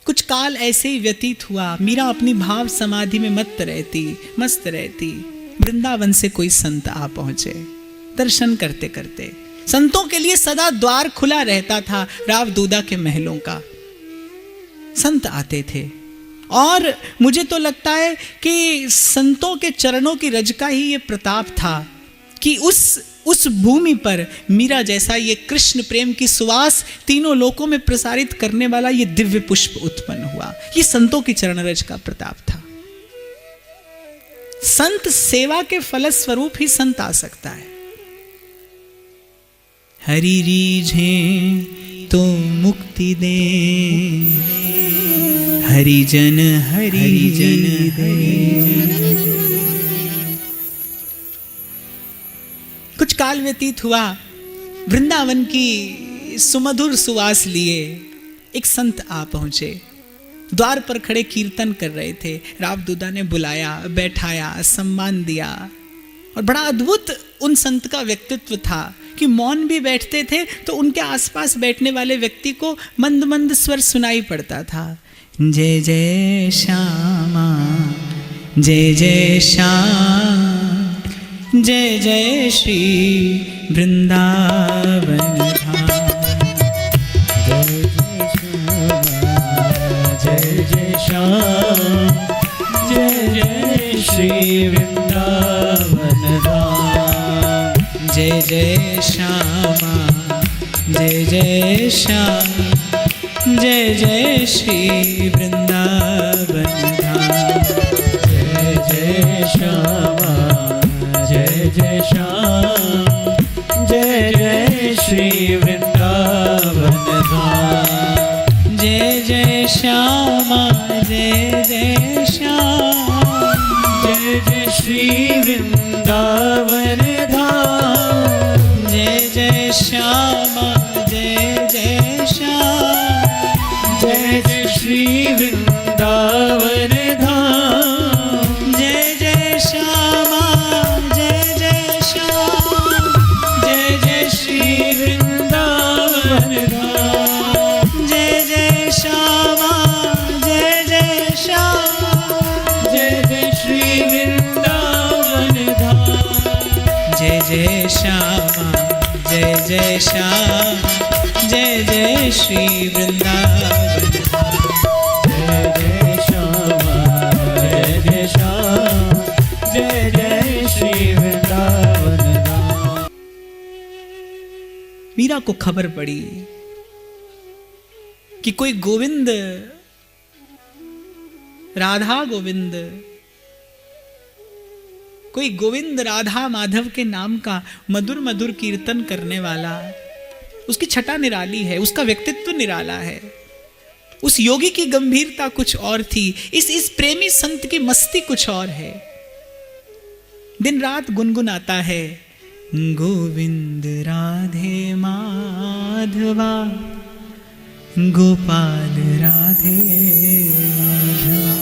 कुछ काल ऐसे ही व्यतीत हुआ। मीरा अपनी भाव समाधि में मस्त रहती। वृंदावन से कोई संत आ पहुंचे। दर्शन करते करते संतों के लिए सदा द्वार खुला रहता था राव दूधा के महलों का। संत आते थे और मुझे तो लगता है कि संतों के चरणों की रज का ही ये प्रताप था कि उस भूमि पर मीरा जैसा ये कृष्ण प्रेम की सुवास तीनों लोकों में प्रसारित करने वाला ये दिव्य पुष्प उत्पन्न हुआ। ये संतों की चरण रज का प्रताप था। संत सेवा के फलस्वरूप ही संत आ सकता है। हरि रीझे तो मुक्ति दे, हरिजन हरिजन हरिजन। कुछ काल व्यतीत हुआ। वृंदावन की सुमधुर सुवास लिए एक संत आ पहुंचे। द्वार पर खड़े कीर्तन कर रहे थे। राव दूधा ने बुलाया, बैठाया, सम्मान दिया। और बड़ा अद्भुत उन संत का व्यक्तित्व था कि मौन भी बैठते थे तो उनके आसपास बैठने वाले व्यक्ति को मंद मंद स्वर सुनाई पड़ता था। जय जय श्यामा, जय जय श्याम, जय जय श्री वृंदावन धाम। जय जय श्याम, जय जय श्री वृंदावन धाम। जय जय श्यामा, जय जय श्याम, जय जय श्री वृंदावन धाम। जय जय श्यामा, जय जय श्याम, जय जय श्री वृंदावन धाम। जय जय श्यामा, जय जय श्याम, जय जय श्री वृंदावन धाम। जय जय श्यामा, जय जय श्याम, जय जय श्री वृंदावन धाम। जय जय श्यामा, जय जय श्याम, जय जय श्री वृंदावन धाम। जय जय श्यामा, जय जय श्याम, जय जय श्री वृंदावन धाम। जय जय श्यामा, जय जय श्याम, जय जय श्री वृंदावन धाम। जय जय श्यामा, जय जय श्याम, जय जय श्री वृंदावन धाम। मीरा को खबर पड़ी कि कोई गोविंद, राधा गोविंद, कोई गोविंद राधा माधव के नाम का मधुर मधुर कीर्तन करने वाला। उसकी छटा निराली है, उसका व्यक्तित्व निराला है। उस योगी की गंभीरता कुछ और थी, इस प्रेमी संत की मस्ती कुछ और है। दिन रात गुनगुनाता है, गोविंद राधे माधवा, गोपाल राधे माधवा।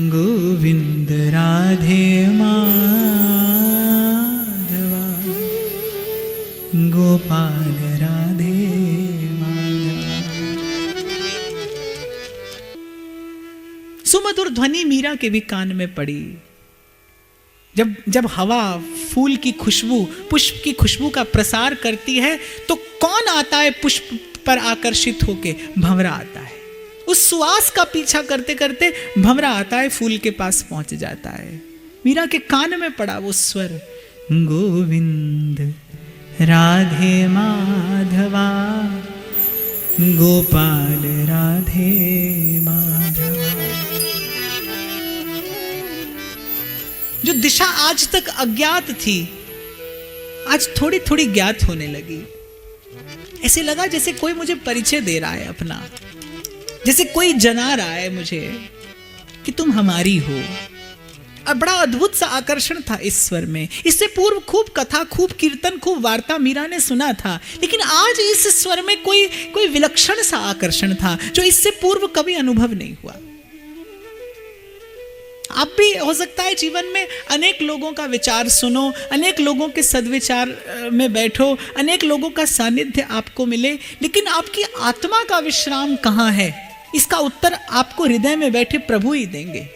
गोविंद राधे माधवा, गोपाल राधे माधवा। सुमधुर ध्वनि मीरा के भी कान में पड़ी। जब हवा फूल की खुशबू, पुष्प की खुशबू का प्रसार करती है तो कौन आता है पुष्प पर आकर्षित होके? भंवरा आता है। उस सुवास का पीछा करते करते भंवरा आता है, फूल के पास पहुंच जाता है। मीरा के कान में पड़ा वो स्वर, गोविंद राधे माधवा, गोपाल राधे माधवा। जो दिशा आज तक अज्ञात थी, आज थोड़ी थोड़ी ज्ञात होने लगी। ऐसे लगा जैसे कोई मुझे परिचय दे रहा है अपना, जैसे कोई जना रहा है मुझे कि तुम हमारी हो। और बड़ा अद्भुत सा आकर्षण था इस स्वर में। इससे पूर्व खूब कथा, खूब कीर्तन, खूब वार्ता मीरा ने सुना था, लेकिन आज इस स्वर में कोई विलक्षण सा आकर्षण था जो इससे पूर्व कभी अनुभव नहीं हुआ। आप भी हो सकता है जीवन में अनेक लोगों का विचार सुनो, अनेक लोगों के सद्विचार में बैठो, अनेक लोगों का सानिध्य आपको मिले, लेकिन आपकी आत्मा का विश्राम कहाँ है, इसका उत्तर आपको हृदय में बैठे प्रभु ही देंगे।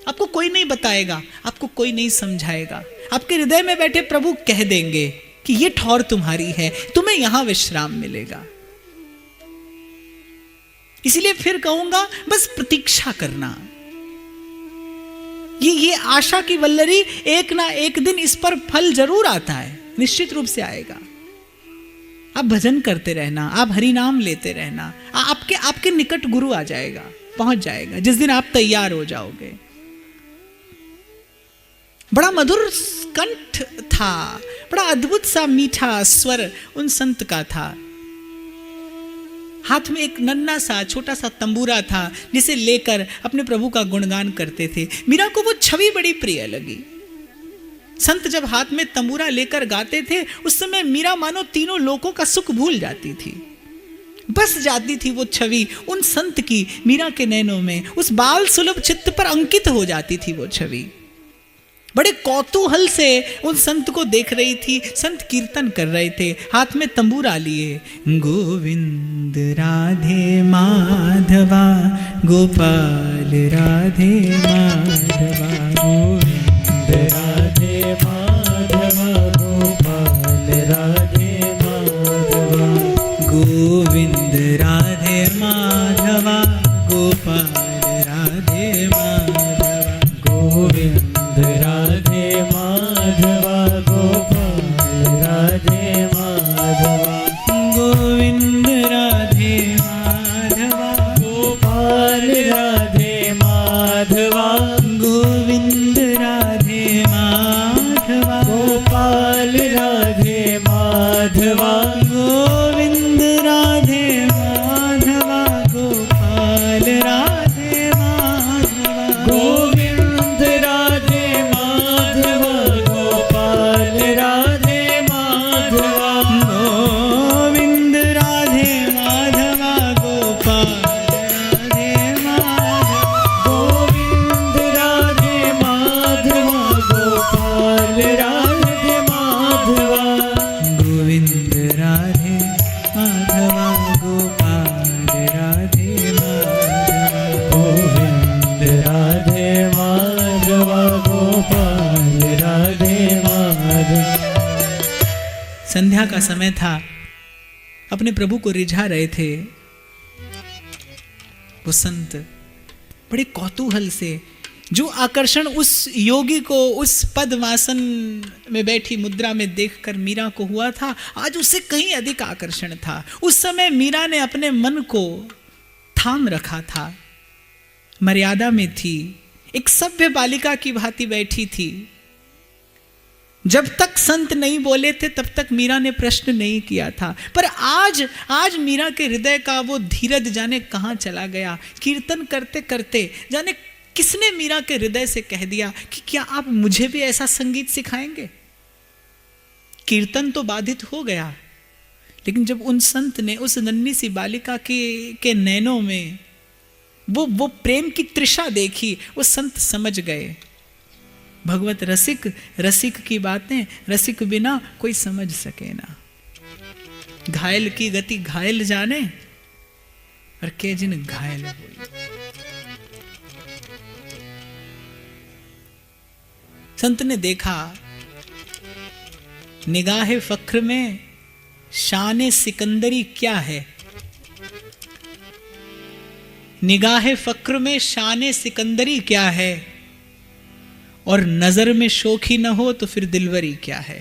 आपको कोई नहीं बताएगा, आपको कोई नहीं समझाएगा, आपके हृदय में बैठे प्रभु कह देंगे कि ये ठौर तुम्हारी है, तुम्हें यहां विश्राम मिलेगा। इसलिए फिर कहूंगा, बस प्रतीक्षा करना। ये आशा की वल्लरी, एक ना एक दिन इस पर फल जरूर आता है, निश्चित रूप से आएगा। आप भजन करते रहना, आप हरि नाम लेते रहना, आपके निकट गुरु आ जाएगा, पहुंच जाएगा जिस दिन आप तैयार हो जाओगे। बड़ा मधुर कंठ था, बड़ा अद्भुत सा मीठा स्वर उन संत का था। हाथ में एक नन्हा सा छोटा सा तंबूरा था जिसे लेकर अपने प्रभु का गुणगान करते थे। मीरा को वो छवि बड़ी प्रिय लगी। संत जब हाथ में तंबूरा लेकर गाते थे, उस समय मीरा मानो तीनों लोकों का सुख भूल जाती थी। बस जाती थी वो छवि उन संत की मीरा के नैनों में, उस बाल सुलभ चित्त पर अंकित हो जाती थी वो छवि। बड़े कौतूहल से उन संत को देख रही थी। संत कीर्तन कर रहे थे, हाथ में तंबूरा लिए, गोविंद राधे माधवा गोपाल राधे माधवा, गोविंद राधे माधवा गोपाल राधे माधवा, गोविंद राधे माधवा गोपाल राधे माधवा, गोविंद राधे माधवा गोपाल राधे माधवा, गोविंद राधे माधवा गोपाल राधे माधवा, गोविंद राधे माधवा गोपाल राधे माधवा, गोविंद राधे माधवा गोपाल राधे माधवा, गोविंद राधे माधवा गोपाल राधे माधवा, गोविंद राधे माधवा गोपाल राधे माधवा, गोविंद राधे माधवा गोपाल राधे माधवा, गोविंद राधे माधवा गोपाल राधे माधवा, गोविंद राधे माधवा गोपाल राधे माधवा। संध्या का समय था, अपने प्रभु को रिझा रहे थे वो संत बड़े कौतूहल से। जो आकर्षण उस योगी को उस पद्मासन में बैठी मुद्रा में देखकर मीरा को हुआ था, आज उससे कहीं अधिक आकर्षण था। उस समय मीरा ने अपने मन को थाम रखा था, मर्यादा में थी, एक सभ्य बालिका की भांति बैठी थी। जब तक संत नहीं बोले थे तब तक मीरा ने प्रश्न नहीं किया था, पर आज मीरा के हृदय का वो धीरज जाने कहाँ चला गया। कीर्तन करते करते जाने किसने मीरा के हृदय से कह दिया कि क्या आप मुझे भी ऐसा संगीत सिखाएंगे। कीर्तन तो बाधित हो गया, लेकिन जब उन संत ने उस नन्ही सी बालिका के नैनों में वो प्रेम की तृषा देखी, वो संत समझ गए भगवत रसिक की बातें रसिक बिना कोई समझ सके ना। घायल की गति घायल जाने और के जिन घायल हुई। संत ने देखा निगाहे फख्र में शान सिकंदरी क्या है। निगाहे फख्र में शान सिकंदरी क्या है, और नजर में शोखी न हो तो फिर दिलवरी क्या है।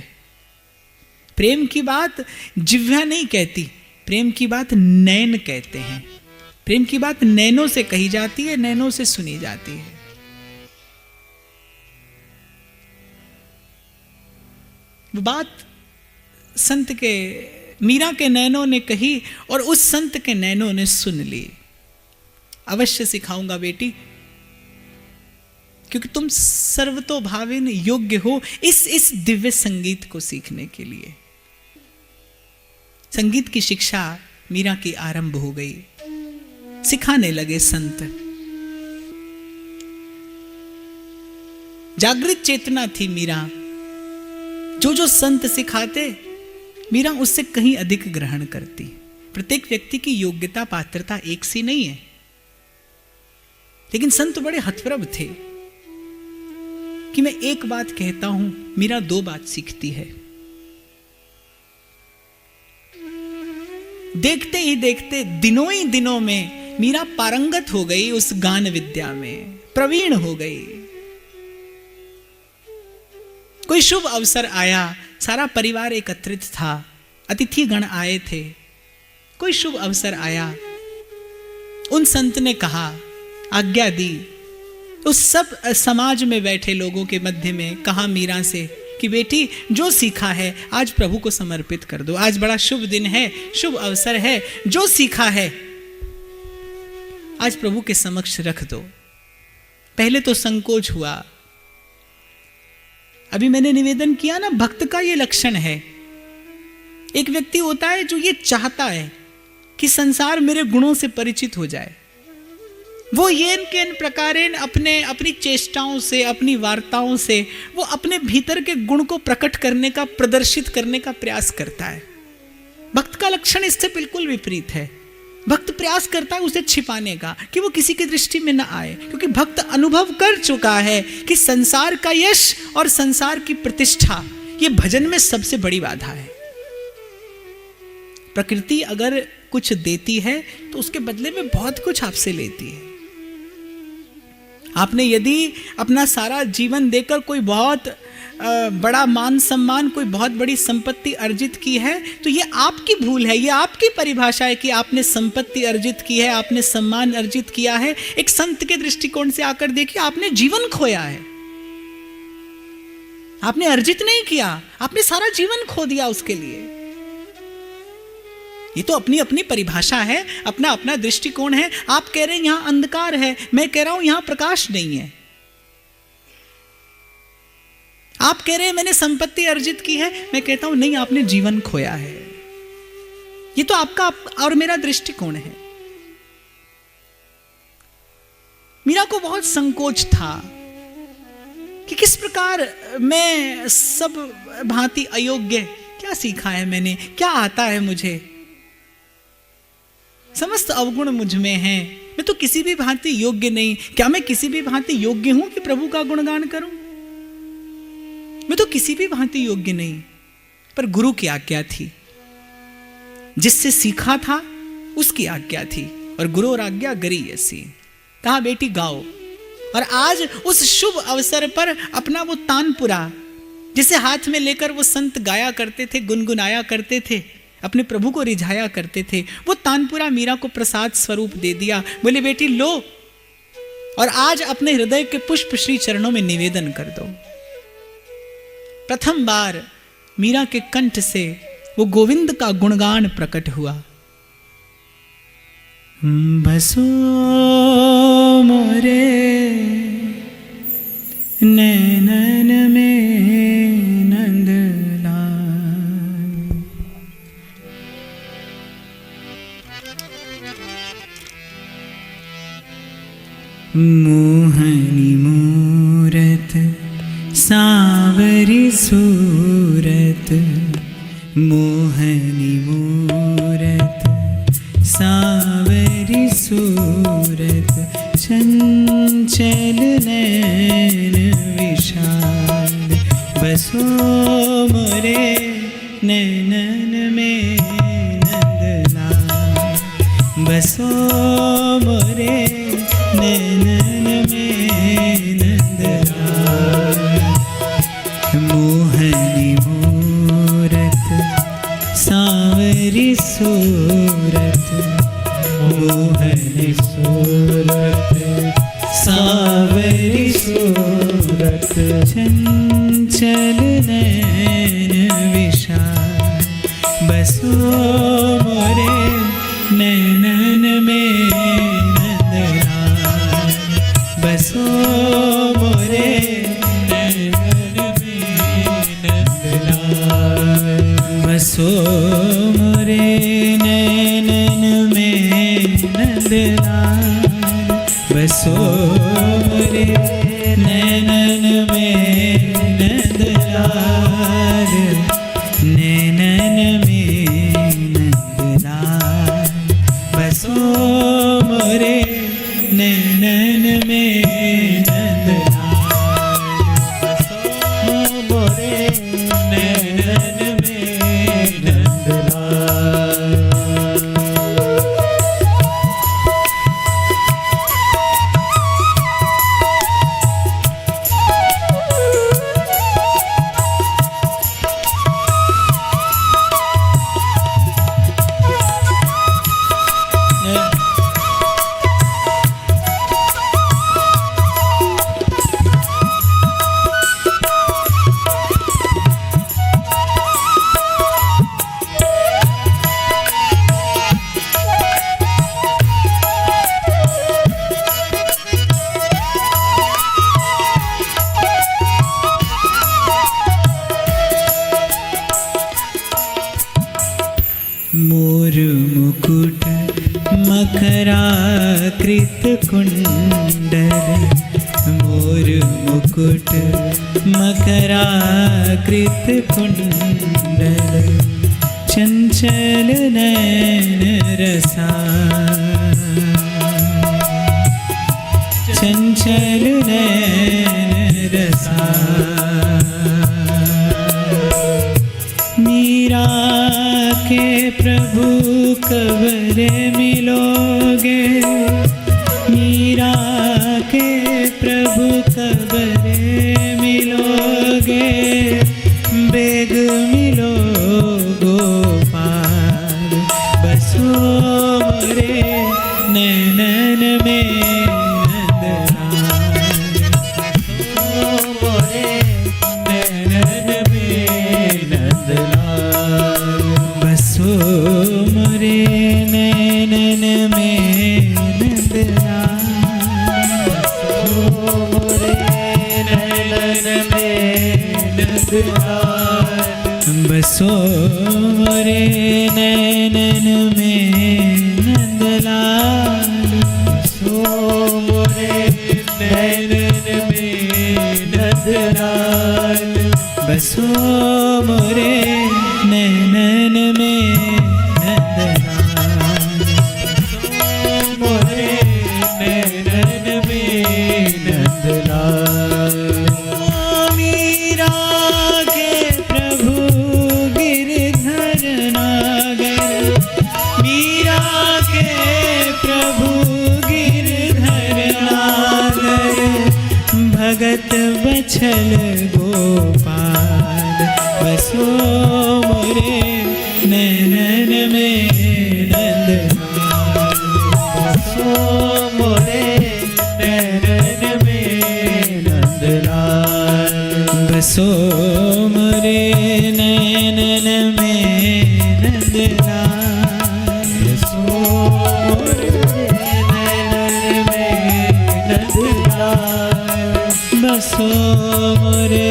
प्रेम की बात जिह्वा नहीं कहती, प्रेम की बात नैन कहते हैं। प्रेम की बात नैनों से कही जाती है, नैनों से सुनी जाती है। वो बात संत के मीरा के नैनों ने कही और उस संत के नैनों ने सुन ली। अवश्य सिखाऊंगा बेटी, क्योंकि तुम सर्वतोभावेन योग्य हो इस दिव्य संगीत को सीखने के लिए। संगीत की शिक्षा मीरा की आरंभ हो गई। सिखाने लगे संत। जागृत चेतना थी मीरा। जो संत सिखाते मीरा उससे कहीं अधिक ग्रहण करती। प्रत्येक व्यक्ति की योग्यता पात्रता एक सी नहीं है, लेकिन संत बड़े हतप्रभ थे कि मैं एक बात कहता हूं, मीरा दो बात सीखती है। देखते ही देखते दिनों ही दिनों में मीरा पारंगत हो गई उस गान विद्या में, प्रवीण हो गई। कोई शुभ अवसर आया, सारा परिवार एकत्रित था, अतिथि गण आए थे। कोई शुभ अवसर आया, उन संत ने कहा, आज्ञा दी, उस सब समाज में बैठे लोगों के मध्य में कहा मीरा से कि बेटी जो सीखा है आज प्रभु को समर्पित कर दो। आज बड़ा शुभ दिन है, शुभ अवसर है, जो सीखा है आज प्रभु के समक्ष रख दो। पहले तो संकोच हुआ। अभी मैंने निवेदन किया ना, भक्त का ये लक्षण है। एक व्यक्ति होता है जो ये चाहता है कि संसार मेरे गुणों से परिचित हो जाए। वो येन केन प्रकारेण अपनी चेष्टाओं से, अपनी वार्ताओं से वो अपने भीतर के गुण को प्रकट करने का, प्रदर्शित करने का प्रयास करता है। भक्त का लक्षण इससे बिल्कुल विपरीत है। भक्त प्रयास करता है उसे छिपाने का, कि वो किसी की दृष्टि में न आए, क्योंकि भक्त अनुभव कर चुका है कि संसार का यश और संसार की प्रतिष्ठा ये भजन में सबसे बड़ी बाधा है। प्रकृति अगर कुछ देती है तो उसके बदले में बहुत कुछ आपसे लेती है। आपने यदि अपना सारा जीवन देकर कोई बहुत बड़ा मान सम्मान, कोई बहुत बड़ी संपत्ति अर्जित की है, तो ये आपकी भूल है, ये आपकी परिभाषा है कि आपने संपत्ति अर्जित की है, आपने सम्मान अर्जित किया है। एक संत के दृष्टिकोण से आकर देखिए, आपने जीवन खोया है। आपने अर्जित नहीं किया, आपने सारा जीवन खो दिया उसके लिए। ये तो अपनी अपनी परिभाषा है, अपना अपना दृष्टिकोण है। आप कह रहे हैं यहां अंधकार है, मैं कह रहा हूं यहां प्रकाश नहीं है। आप कह रहे हैं मैंने संपत्ति अर्जित की है, मैं कहता हूं नहीं, आपने जीवन खोया है। ये तो आपका और मेरा दृष्टिकोण है। मीरा को बहुत संकोच था कि किस प्रकार मैं सब भांति अयोग्य, क्या सीखा है मैंने, क्या आता है मुझे, समस्त अवगुण मुझ में हैं, मैं तो किसी भी भांति योग्य नहीं। क्या मैं किसी भी भांति योग्य हूं कि प्रभु का गुणगान करूं? मैं तो किसी भी भांति योग्य नहीं। पर गुरु की आज्ञा थी, जिससे सीखा था उसकी आज्ञा थी, और गुरु और आज्ञा गरी ऐसी। कहा बेटी गाओ। और आज उस शुभ अवसर पर अपना वो तानपुरा जिसे हाथ में लेकर वो संत गाया करते थे, गुनगुनाया करते थे, अपने प्रभु को रिझाया करते थे, वो तानपुरा मीरा को प्रसाद स्वरूप दे दिया। बोले बेटी लो, और आज अपने हृदय के पुष्प श्री चरणों में निवेदन कर दो। प्रथम बार मीरा के कंठ से वो गोविंद का गुणगान प्रकट हुआ। बसो मोरे नैनन में नंदलाल, मोहनी मूरत सावरी सूरत, मोहनी मूरत सावरी सूरत, चंचल नैन विशाल, बसो मोरे नैनन में नंदलाल, बसो मोरे नैनन में नंदलाल, मोहनी मूरत सावरी सूरत, मोहनी सूरत सावरी सूरत, चंचल नैन बसो मोरे नैनन में नंदलाल, बसो मोरे नैनन में नंदलाल, बसो मोरे नैनन में नंदलाल, बसो मोरे नैनन में नंदलाल, नैनन में नंदलाल, बसो मोरे नैनन में नंदलाल, बसो मोरे नैनन में नंदलाल। मोर मुकुट मकराकृत कुंडल, मोर मुकुट मकराकृत कुंडल, चंचल नयन रसा, चंचल नयन रसा, मीरा के प्रभु कबरे मिलोगे, मीरा के प्रभु कबरे मिलोगे, बेग मिलो गोपाल, बसो मोरे नैनन में नंदलाल, बसो मोरे नैनन में नंदलाल, बसो मोरे नैनन में नंदलाल, बसो मोरे नैनन में नंदलाल, बसो मोरे नैनन में नंदलाल, बसो मोरे नैनन में नंदलाल, बसो मोरे नैनन में नंदलाल, बसो मोरे नैनन में नंदलाल। मीरा के प्रभु गिरधर नागर, मीरा के प्रभु गिरधर नागर, भगत बछल गोपाल, बसो मोरे नैनन में नंदलाल, बसो मोरे नैनन में नंदलाल, बसो मोरे नैनन में नंदलाल, बसो मोरे नैनन में नंदलाल, बसो मोरे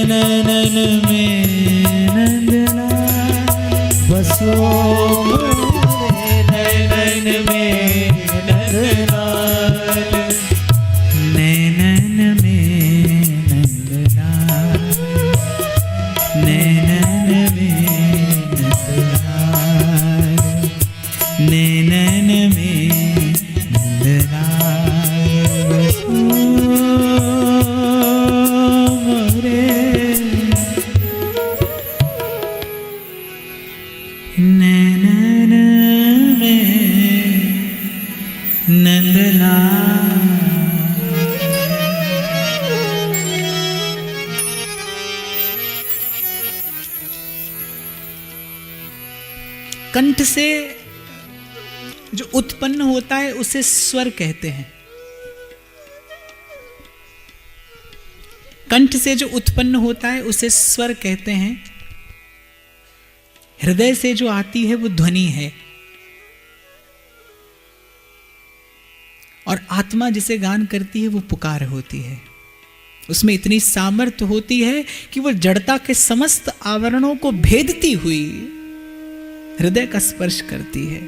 नैनन में नंदलाल, बसो मोरे नैनन में नंदलाल, नैनन में नंदलाल, नैनन में नंदलाल, नैनन में नंदलाल, बसो मोरे नैनन में नंदलाल। कंठ से जो उत्पन्न होता है उसे स्वर कहते हैं। कंठ से जो उत्पन्न होता है उसे स्वर कहते हैं। हृदय से जो आती है वो ध्वनि है, और आत्मा जिसे गान करती है वो पुकार होती है। उसमें इतनी सामर्थ्य होती है कि वो जड़ता के समस्त आवरणों को भेदती हुई हृदय का स्पर्श करती है।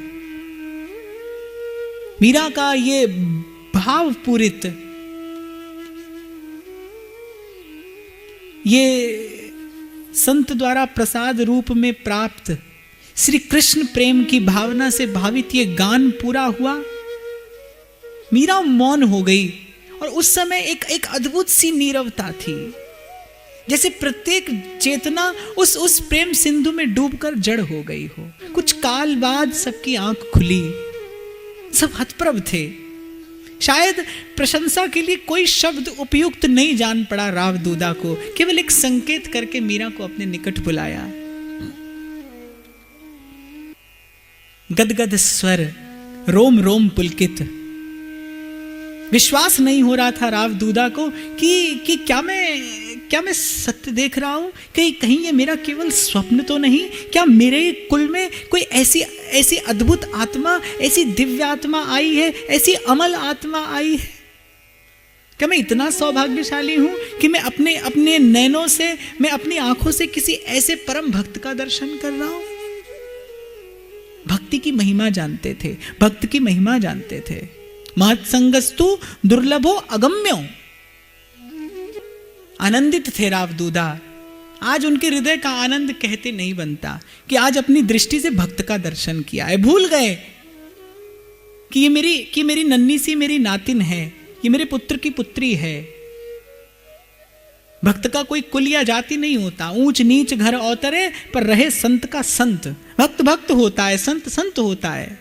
मीरा का ये भावपूरित, ये संत द्वारा प्रसाद रूप में प्राप्त श्री कृष्ण प्रेम की भावना से भावित ये गान पूरा हुआ। मीरा मौन हो गई, और उस समय एक अद्भुत सी नीरवता थी, जैसे प्रत्येक चेतना उस प्रेम सिंधु में डूबकर जड़ हो गई हो। कुछ काल बाद सबकी आंख खुली, सब हतप्रभ थे। शायद प्रशंसा के लिए कोई शब्द उपयुक्त नहीं जान पड़ा राव दूदा को, केवल एक संकेत करके मीरा को अपने निकट बुलाया। गदगद स्वर, रोम रोम पुलकित। विश्वास नहीं हो रहा था राव दूदा को कि क्या मैं सत्य देख रहा हूं, कहीं ये मेरा केवल स्वप्न तो नहीं। क्या मेरे कुल में कोई ऐसी अद्भुत आत्मा, ऐसी दिव्य आत्मा आई है, ऐसी अमल आत्मा आई है? क्या मैं इतना सौभाग्यशाली हूं कि मैं अपने नैनों से, मैं अपनी आंखों से किसी ऐसे परम भक्त का दर्शन कर रहा हूं? भक्ति की महिमा जानते थे, भक्त की महिमा जानते थे। महत्संगस्तु दुर्लभो अगम्यो। आनंदित थे राव दूदा। आज उनके हृदय का आनंद कहते नहीं बनता कि आज अपनी दृष्टि से भक्त का दर्शन किया है। भूल गए कि ये मेरी नन्ही सी मेरी नातिन है, ये मेरे पुत्र की पुत्री है। भक्त का कोई कुल या जाति नहीं होता, ऊंच नीच घर अवतरे पर रहे संत का संत। भक्त भक्त होता है, संत संत होता है।